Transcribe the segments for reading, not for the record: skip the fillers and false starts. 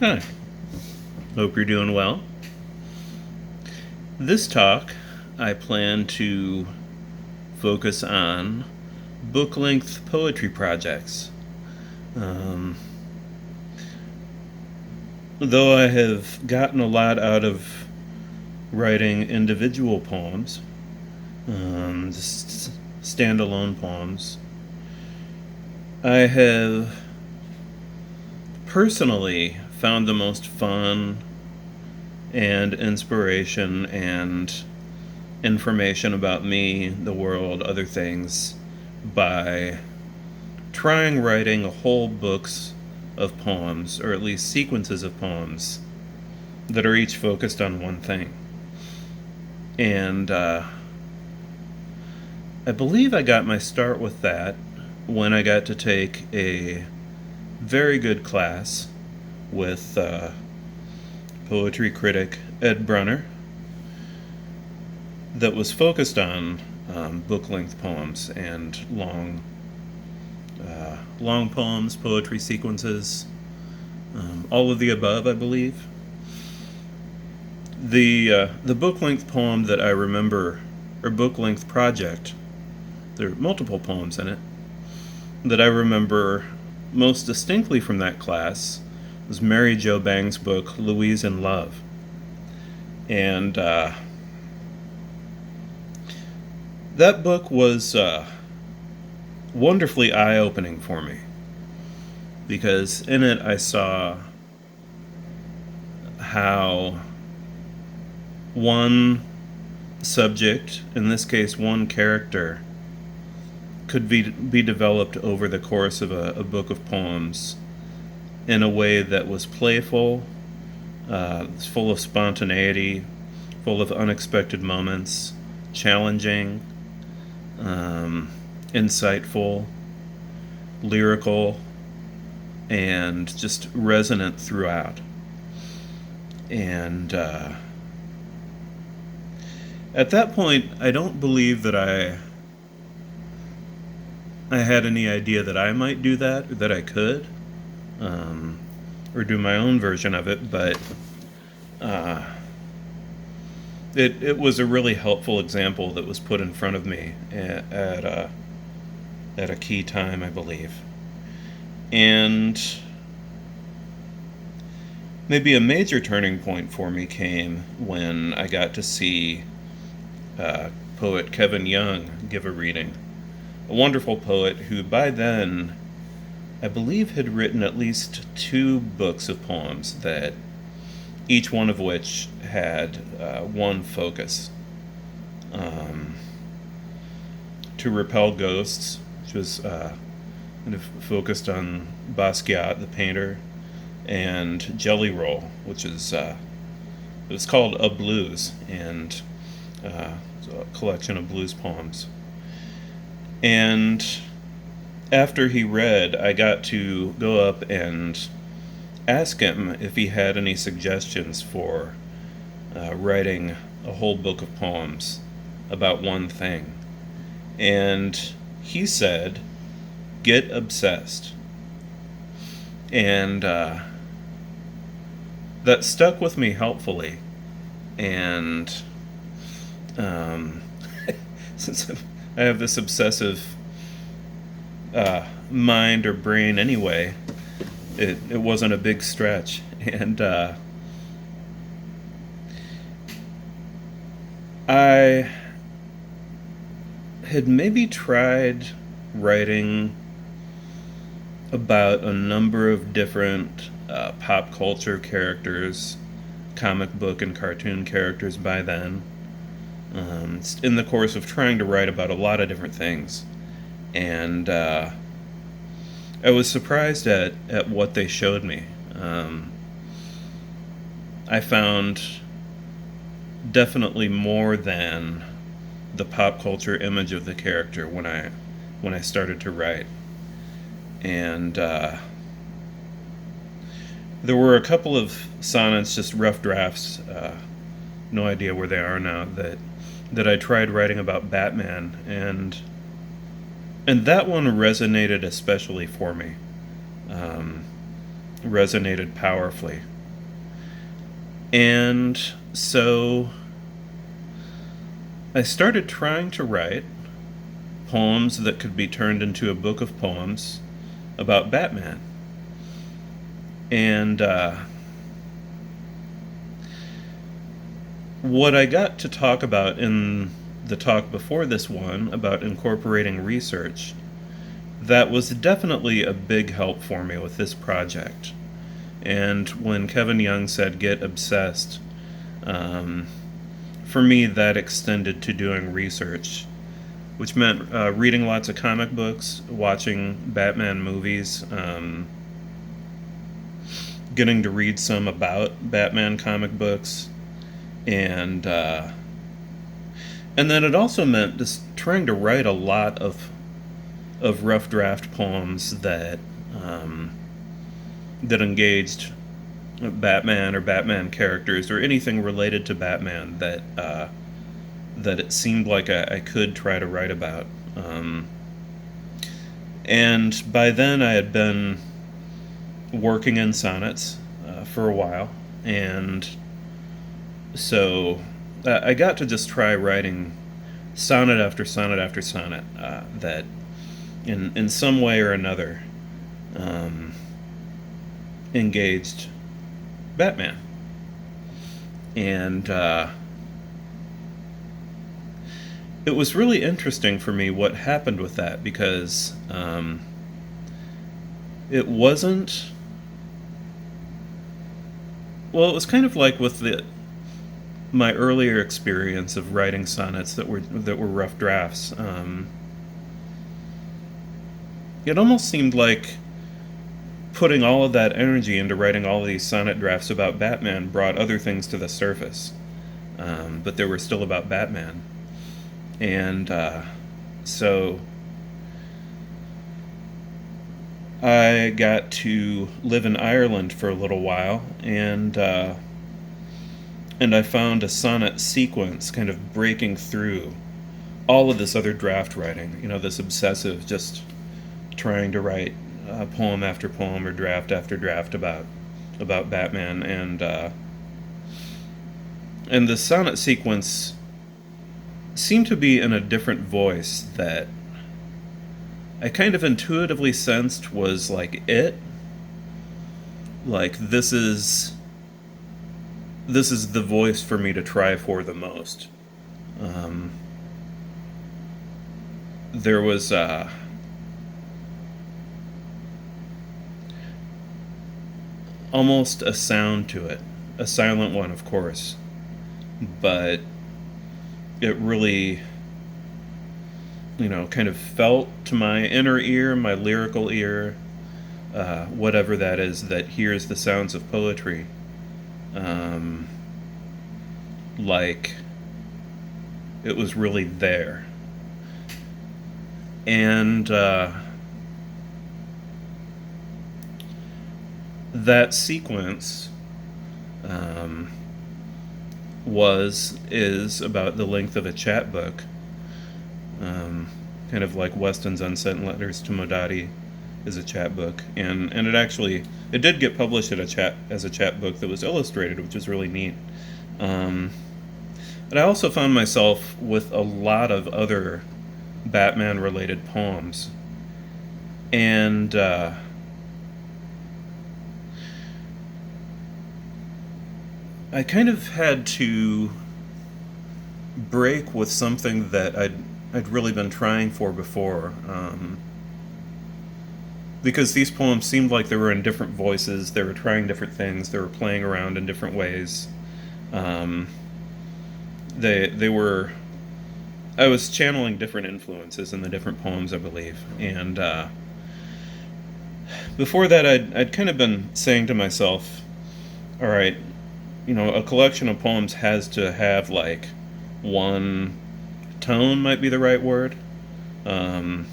Hi, hope you're doing well. This talk, I plan to focus on book length poetry projects. Um, though I have gotten a lot out of writing individual poems, just standalone poems, I have personally found the most fun and inspiration and information about me, the world, other things by trying writing whole books of poems, or at least sequences of poems, that are each focused on one thing. And I believe I got my start with that when I got to take a very good class with poetry critic Ed Brunner that was focused on book-length poems and long poems, poetry sequences, all of the above, I believe. The book-length poem that I remember, or book-length project, there are multiple poems in it, that I remember most distinctly from that class was Mary Jo Bang's book, Louise in Love. And that book was wonderfully eye-opening for me, because in it I saw how one subject, in this case one character, could be developed over the course of a book of poems in a way that was playful, full of spontaneity, full of unexpected moments, challenging, insightful, lyrical, and just resonant throughout. And at that point, I don't believe that I had any idea that I might do that, or that I could, or do my own version of it, but it was a really helpful example that was put in front of me at a key time, I believe. And maybe a major turning point for me came when I got to see poet Kevin Young give a reading. A wonderful poet who by then, I believe, had written at least 2 books of poems, that each one of which had one focus. To Repel Ghosts, which was kind of focused on Basquiat, the painter, and Jelly Roll, which is it was called A Blues, and it's a collection of blues poems. And after he read, I got to go up and ask him if he had any suggestions for writing a whole book of poems about one thing. And he said, get obsessed. And that stuck with me helpfully. And since I have this obsessive mind or brain anyway, it wasn't a big stretch. And I had maybe tried writing about a number of different pop culture characters, comic book and cartoon characters by then, in the course of trying to write about a lot of different things. And I was surprised at what they showed me. I found definitely more than the pop culture image of the character when I started to write. And there were a couple of sonnets, just rough drafts, no idea where they are now, that I tried writing about Batman, and that one resonated especially for me. resonated powerfully. And so I started trying to write poems that could be turned into a book of poems about Batman. And what I got to talk about in the talk before this one about incorporating research, that was definitely a big help for me with this project. And when Kevin Young said get obsessed, for me that extended to doing research, which meant reading lots of comic books, watching Batman movies, getting to read some about Batman comic books, and then it also meant just trying to write a lot of rough draft poems that that engaged Batman or Batman characters or anything related to Batman that that it seemed like I could try to write about. And by then I had been working in sonnets for a while, and so I got to just try writing sonnet after sonnet after sonnet that in some way or another engaged Batman. And it was really interesting for me what happened with that, because it wasn't... Well, it was kind of like with my earlier experience of writing sonnets that were rough drafts. It almost seemed like putting all of that energy into writing all of these sonnet drafts about Batman brought other things to the surface, but they were still about Batman. And so I got to live in Ireland for a little while, and I found a sonnet sequence kind of breaking through all of this other draft writing, this obsessive just trying to write poem after poem or draft after draft about Batman, and the sonnet sequence seemed to be in a different voice that I kind of intuitively sensed was like this is the voice for me to try for the most. There was almost a sound to it, a silent one, of course, but it really, kind of felt to my inner ear, my lyrical ear, whatever that is that hears the sounds of poetry, like it was really there. And that sequence is about the length of a chapbook, kind of like Weston's Unsent Letters to Modati is a chapbook, and it did get published as a chapbook that was illustrated, which was really neat. But I also found myself with a lot of other Batman related poems, and I kind of had to break with something that I'd really been trying for before, because these poems seemed like they were in different voices, they were trying different things, they were playing around in different ways. They were... I was channeling different influences in the different poems, I believe, and before that I'd kind of been saying to myself, all right, a collection of poems has to have like one tone, might be the right word. I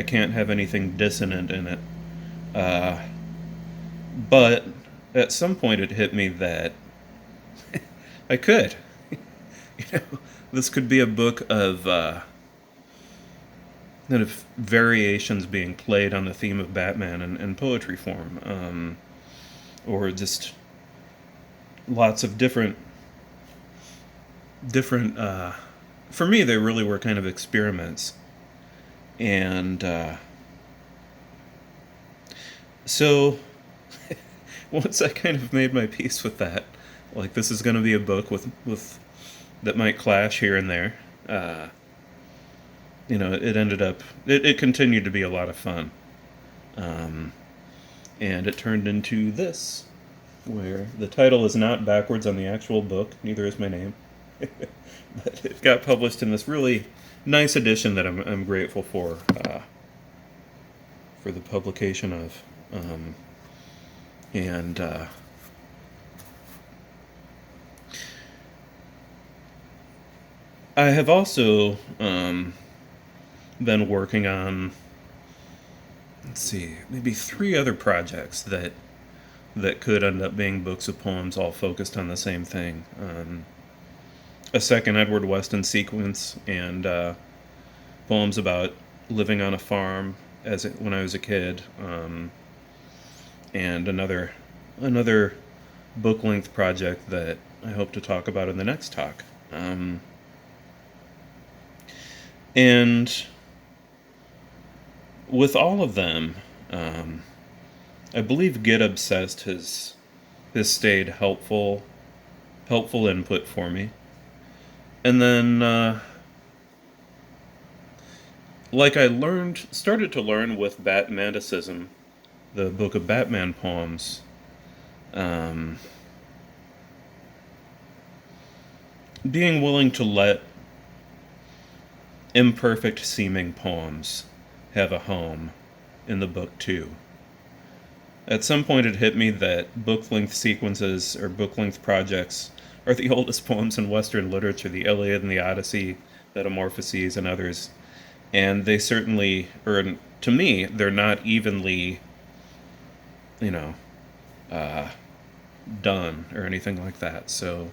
can't have anything dissonant in it. But at some point it hit me that I could. This could be a book of kind of variations being played on the theme of Batman in poetry form, or just lots of different. For me, they really were kind of experiments, and so once I kind of made my peace with that, like this is going to be a book with that might clash here and there. Uh, it ended up it continued to be a lot of fun, um, and it turned into this, where the title is not backwards on the actual book, neither is my name, but it got published in this really nice edition that I'm grateful for the publication of, and I have also been working on, let's see, maybe three other projects that could end up being books of poems all focused on the same thing. A second Edward Weston sequence, and poems about living on a farm when I was a kid, and another book length project that I hope to talk about in the next talk. And with all of them, I believe Get Obsessed has stayed helpful input for me. And then, like I started to learn with Batmanicism, the book of Batman poems, um, being willing to let imperfect seeming poems have a home in the book too. At some point, it hit me that book length sequences or book length projects are the oldest poems in Western literature, the Iliad and the Odyssey, Metamorphoses, and others. And they certainly, or to me, they're not evenly, you know, uh, done or anything like that. So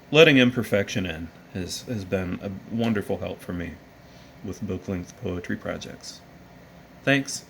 letting imperfection in has been a wonderful help for me with book length poetry projects. Thanks.